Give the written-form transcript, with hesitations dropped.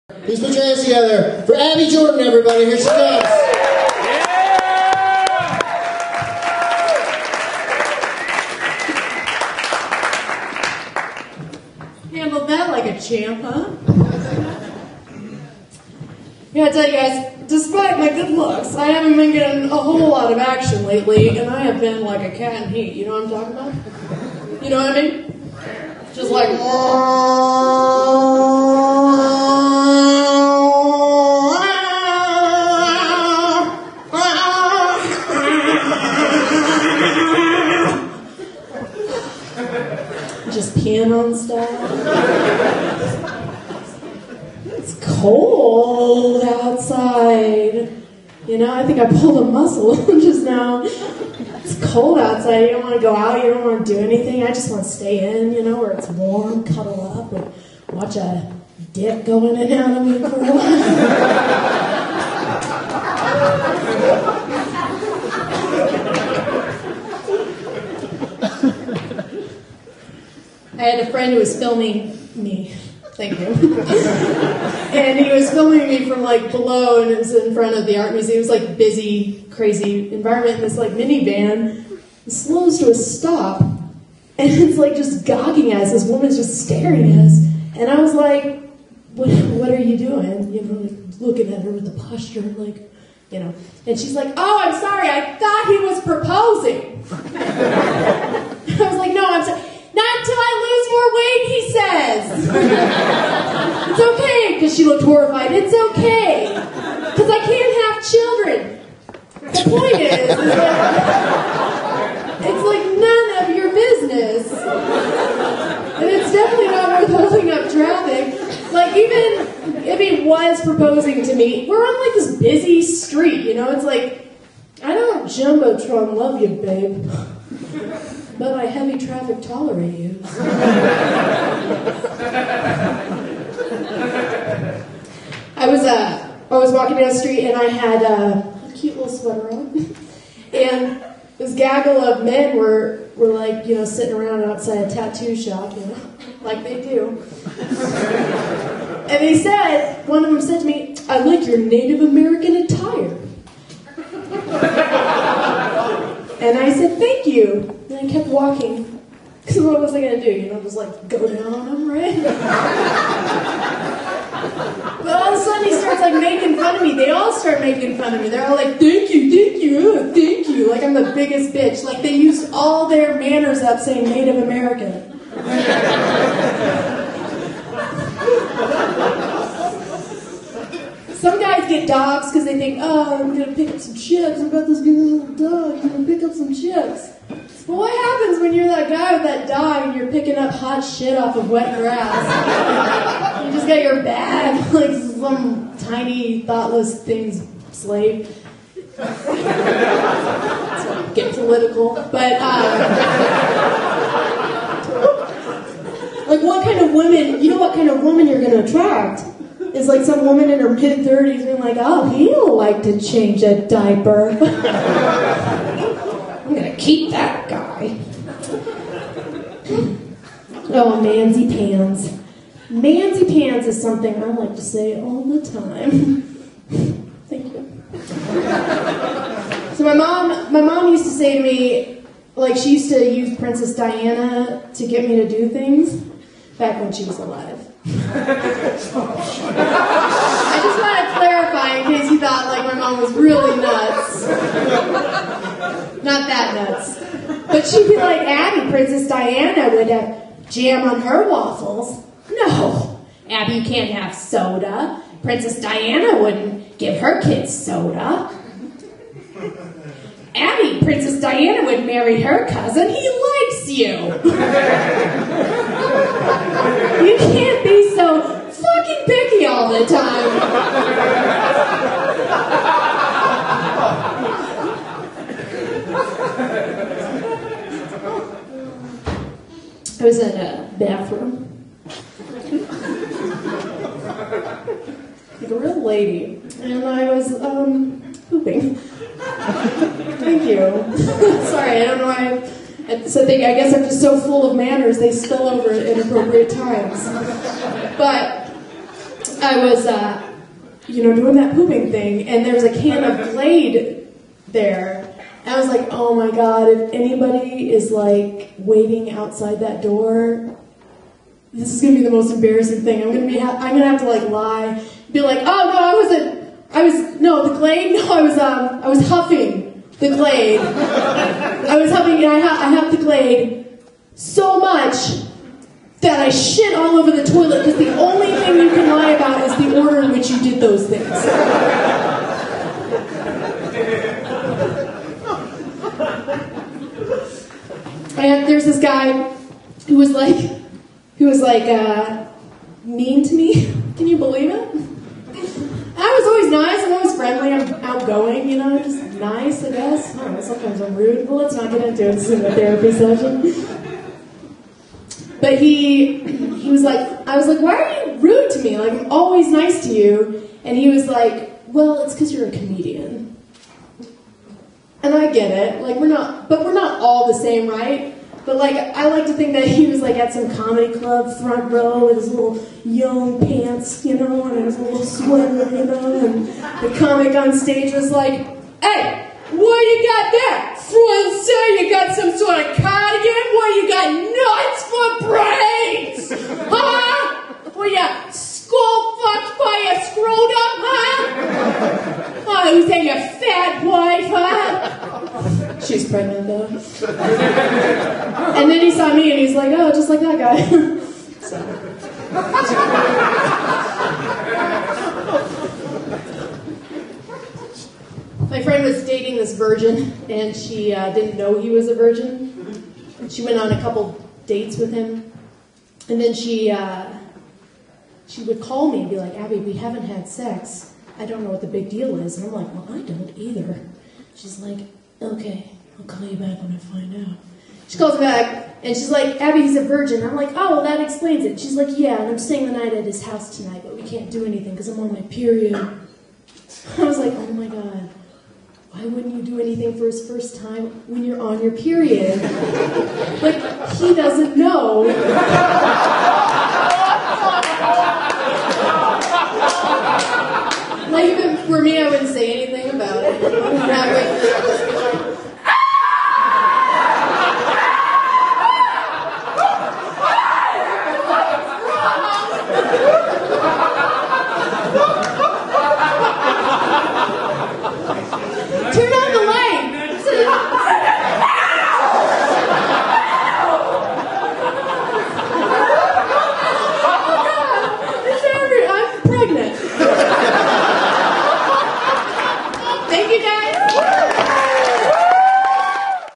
Please put your hands together for Abbey Jordan, everybody. Here she comes. Handled that like a champ, huh? Yeah, I tell you guys, despite my good looks, I haven't been getting a whole lot of action lately, and I have been like a cat in heat. You know what I'm talking about? You know what I mean? Just like... just peeing on stuff. It's cold outside. You know, I think I pulled a muscle just now. It's cold outside. You don't want to go out. You don't want to do anything. I just want to stay in, you know, where it's warm, cuddle up, and watch a dick go in and out of me for a while. I had a friend who was filming me. Thank you. And he was filming me from like below, and it was in front of the art museum. It was like busy, crazy environment. And this like minivan slows to a stop, and it's like just gawking at us. This woman's just staring at us, and I was like, "What are you doing?" You know, like looking at her with the posture, like, you know. And she's like, "Oh, I'm sorry. I thought he was proposing." I was like, "No, I'm sorry." "Not until I lose more weight," he says. "It's okay," because she looked horrified. "It's okay, because I can't have children." The point is that it's like none of your business. And it's definitely not worth holding up traffic. Like, even if he was proposing to me, we're on like this busy street, you know? It's like, I don't Jumbotron love you, babe. But I heavy traffic tolerate you. I was walking down the street, and I had a cute little sweater on, and this gaggle of men were like, you know, sitting around outside a tattoo shop, you know, like they do. And they said, one of them said to me, "I like your Native American attire." And I said, "Thank you." And I kept walking. Because what was I going to do? You know, just like go down on him, right? But all of a sudden he starts like making fun of me. They all start making fun of me. They're all like, "Thank you, oh, thank you." Like I'm the biggest bitch. Like they used all their manners up saying Native American. Some guys get dogs because they think, "Oh, I'm going to pick up some chicks. I've got this good little dog. I'm going to pick up some chicks." But what happens when you're that guy with that dog and you're picking up hot shit off of wet grass? You just got your bag like some tiny, thoughtless thing's slave. So get political. But, like what kind of women, you know what kind of woman you're going to attract? Is like some woman in her mid-30s being like, "Oh, he'll like to change a diaper. I'm gonna keep that guy." Oh, Mansy Pants. Mansy Pants is something I like to say all the time. Thank you. So my mom used to say to me, like she used to use Princess Diana to get me to do things back when she was alive. I just want to clarify in case you thought like my mom was really nuts. Not that nuts. But she'd be like, "Abby, Princess Diana would jam on her waffles." "No, Abby, you can't have soda. Princess Diana wouldn't give her kids soda." "Abby, Princess Diana would marry her cousin. He likes you." You can't be so fucking picky all the time. I was in a bathroom. Like a real lady. And I was, pooping. Thank you. Sorry, I don't know why So I guess I'm just so full of manners, they spill over at inappropriate times. But doing that pooping thing, and there was a can of Glade there. And I was like, oh my God, if anybody is like waiting outside that door, this is gonna be the most embarrassing thing. I'm gonna have to like lie, be like, oh no, I was huffing the Glade. I was huffing, and I huffed the Glade so much that I shit all over the toilet, because the only thing you can lie about is the order in which you did those things. And there's this guy who was like mean to me. Can you believe it? I was always nice, I'm always friendly, I'm outgoing, just nice, I guess. I don't know, sometimes I'm rude. Well, let's not get into it. This isn't a therapy session. But he was like, I was like, why are you rude to me? Like, I'm always nice to you. And he was like, well, it's because you're a comedian. And I get it. Like, we're not all the same, right? But like, I like to think that he was like at some comedy club, front row, with his little young pants, and his little sweater, and the comic on stage was like, hey, what you got there? Sir, you got some sort of cardigan? What, you got nuts for brains? Huh? What, you skull fucked by a scrotum, huh? Oh, who's that, your fat wife, huh? She's pregnant, though. And then he saw me, and he's like, oh, just like that guy. So. My friend was dating this virgin, and she didn't know he was a virgin. She went on a couple dates with him, and then she would call me and be like, Abby, we haven't had sex. I don't know what the big deal is. And I'm like, well, I don't either. She's like, okay, I'll call you back when I find out. She calls me back, and she's like, Abby, he's a virgin. I'm like, oh, well, that explains it. She's like, yeah, and I'm staying the night at his house tonight, but we can't do anything because I'm on my period. I was like, oh my God. Why wouldn't you do anything for his first time when you're on your period? Like, he doesn't know.